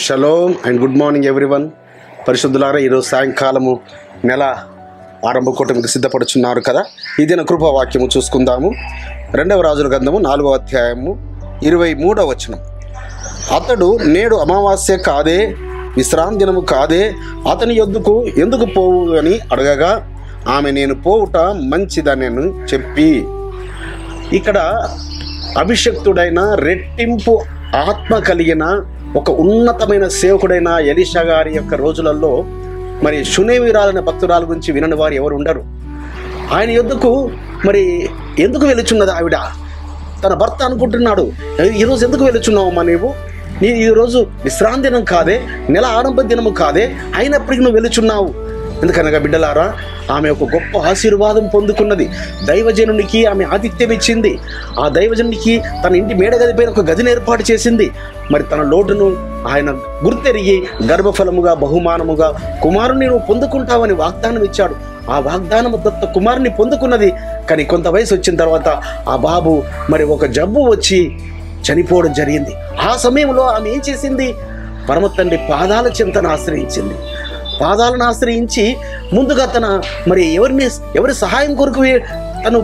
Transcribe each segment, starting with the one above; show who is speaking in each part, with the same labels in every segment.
Speaker 1: Shalom and good morning everyone. పరిశుద్ధులారా, ఈరోజు సాయంకాలము నెల ఆరంభ కూటమికి సిద్ధపడుచున్నారు కదా. ఈ దిన కృపావాక్యము చూసుకుందాము. 2వ రాజుల గ్రంథము 4వ అధ్యాయము 23వ వచనం. అతడు, నేడు అమావాస్య కాదే, విశ్రాంతి దినము కాదే, అతని యొద్దకు ఎందుకు పోవు అని అడగగా, ఆమె నేను పోవుట మంచిదనెను చెప్పి. ఇక్కడ అభిషక్తుడైన రెట్టింపు ఆత్మ కలిగిన ఒక ఉన్నతమైన సేవకుడైన ఎలీషా గారి యొక్క రోజులలో మరి షూనేమీరాలైన భక్తురాల గురించి వినని వారు ఎవరు ఉండరు. ఆయన యొద్దకు మరి ఎందుకు వెళుచున్నది ఆవిడ? తన భర్త అనుకుంటున్నాడు, ఈరోజు ఎందుకు వెళుచున్నావమ్మా నీవు? ఈరోజు విశ్రాంతి దినం కాదే, నెల ఆరంభ దినము కాదే, అయినప్పటికీ నువ్వు వెళుచున్నావు. ఎందుకనగా బిడ్డలారా, ఆమె ఒక గొప్ప ఆశీర్వాదం పొందుకున్నది. దైవజనునికి ఆమె ఆతిథ్యం ఇచ్చింది. ఆ దైవజనునికి తన ఇంటి మేడగది పైన ఒక గదిని ఏర్పాటు చేసింది. మరి తన లోటును ఆయన గుర్తెరిగి గర్భఫలముగా బహుమానముగా కుమారుని నువ్వు పొందుకుంటావని వాగ్దానం ఇచ్చాడు. ఆ వాగ్దానము దత్త కుమారుని పొందుకున్నది. కానీ కొంత వయసు వచ్చిన తర్వాత ఆ బాబు మరి ఒక జబ్బు వచ్చి చనిపోవడం జరిగింది. ఆ సమయంలో ఆమె ఏం చేసింది? పరమ తండ్రి పాదాల చెంతను ఆశ్రయించింది. పాదాలను ఆశ్రయించి ముందుగా తన మరి ఎవరి సహాయం కొరకు తను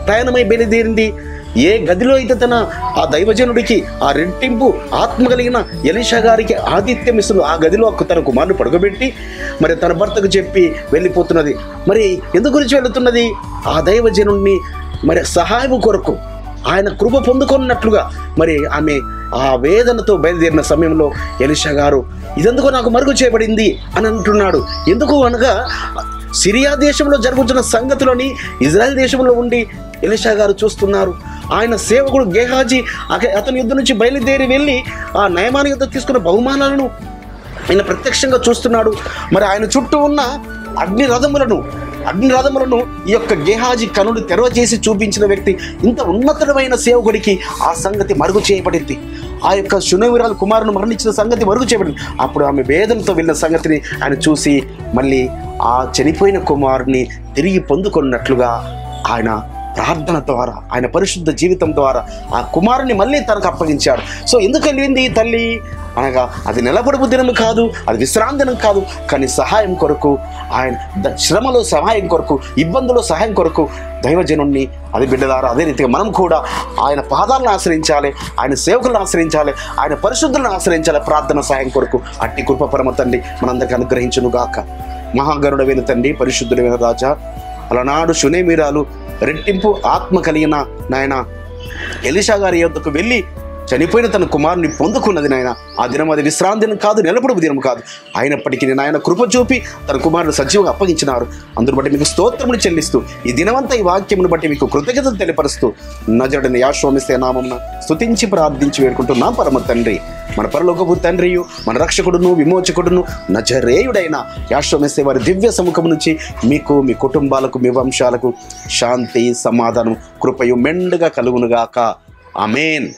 Speaker 1: ప్రయాణమై బయలుదేరింది. ఏ గదిలో అయితే తన ఆ దైవజనుడికి ఆ రెట్టింపు ఆత్మ కలిగిన ఎలీషా గారికి ఆతిథ్యం ఇస్తుంది, ఆ గదిలో తన కుమారుని పడుకోబెట్టి మరి తన భర్తకు చెప్పి వెళ్ళిపోతున్నది. మరి ఎందుకు గురించి వెళుతున్నది? ఆ దైవజనుడిని మరి సహాయం కొరకు, ఆయన కృప పొందుకున్నట్లుగా మరి ఆమె ఆ వేదనతో బయలుదేరిన సమయంలో ఎలీషా గారు, ఇదెందుకు నాకు మరుగు చేయబడింది అని అంటున్నాడు. ఎందుకు అనగా, సిరియా దేశంలో జరుగుతున్న సంగతులని ఇజ్రాయెల్ దేశంలో ఉండి ఎలీషా గారు చూస్తున్నారు. ఆయన సేవకుడు గేహాజీ అతని యుద్ధ నుంచి బయలుదేరి వెళ్ళి ఆ నయమాని యుద్ధ తీసుకున్న బహుమానాలను ఆయన ప్రత్యక్షంగా చూస్తున్నాడు. మరి ఆయన చుట్టూ ఉన్న అగ్ని రథములను ఈ యొక్క గేహాజీ కనులు తెరవ చేసి చూపించిన వ్యక్తి. ఇంత ఉన్నతమైన సేవకుడికి ఆ సంగతి మరుగు చేయబడింది. ఆ యొక్క షూనేమీరాలు కుమారుని మరణించిన సంగతి మరుగు చేయబడింది. అప్పుడు ఆమె వేదనతో వెళ్ళిన సంగతిని ఆయన చూసి మళ్ళీ ఆ చనిపోయిన కుమారుని తిరిగి పొందుకున్నట్లుగా ఆయన ప్రార్థన ద్వారా, ఆయన పరిశుద్ధ జీవితం ద్వారా ఆ కుమారుని మళ్ళీ తనకు అప్పగించాడు. సో ఎందుకు వెళ్ళింది ఈ తల్లి అనగా, అది నిలబడుపు దినం కాదు, అది విశ్రాంతి దినం కాదు, కానీ సహాయం కొరకు, ఆయన శ్రమలో సహాయం కొరకు, ఇబ్బందులో సహాయం కొరకు దైవజనుణ్ణి. అది బిడ్డలారా, అదే రీతిగా మనం కూడా ఆయన పాదాలను ఆశ్రయించాలి, ఆయన సేవకులను ఆశ్రయించాలి, ఆయన పరిశుద్ధులను ఆశ్రయించాలి ప్రార్థన సహాయం కొరకు. అట్టి కృప పరమ తండ్రి మనందరికీ అనుగ్రహించును గాక. మహాగరుడమైన తండ్రి, పరిశుద్ధుడైన రాజా, అలనాడు షూనేమీరాలు రెట్టింపు ఆత్మ కలిగిన నాయన ఎలీషా గారి యొద్దకు వెళ్ళి చనిపోయిన తన కుమారుని పొందుకున్నది నాయన. ఆ దినం అది విశ్రాంతి దినం కాదు, నిలబడుపు దినం కాదు. అయినప్పటికీ నాయన కృప చూపి తన కుమారుని సజీవంగా అప్పగించినారు. అందును బట్టి మీకు స్తోత్రములు చెల్లిస్తూ ఈ దినమంతా ఈ వాక్యమును బట్టి మీకు కృతజ్ఞతలు తెలియపరుస్తూ నజరుడైన యేసు నామమున స్తుతించి ప్రార్థించి వేడుకుంటున్నాం పరమ తండ్రి. మన పరలోకపు తండ్రియు, మన రక్షకుడును విమోచకుడును నజరేయుడైన యేసు వారి దివ్య సముఖం నుంచి మీకు, మీ కుటుంబాలకు, మీ వంశాలకు శాంతి, సమాధానం, కృపయు మెండుగా కలుగునుగాక. ఆమేన్.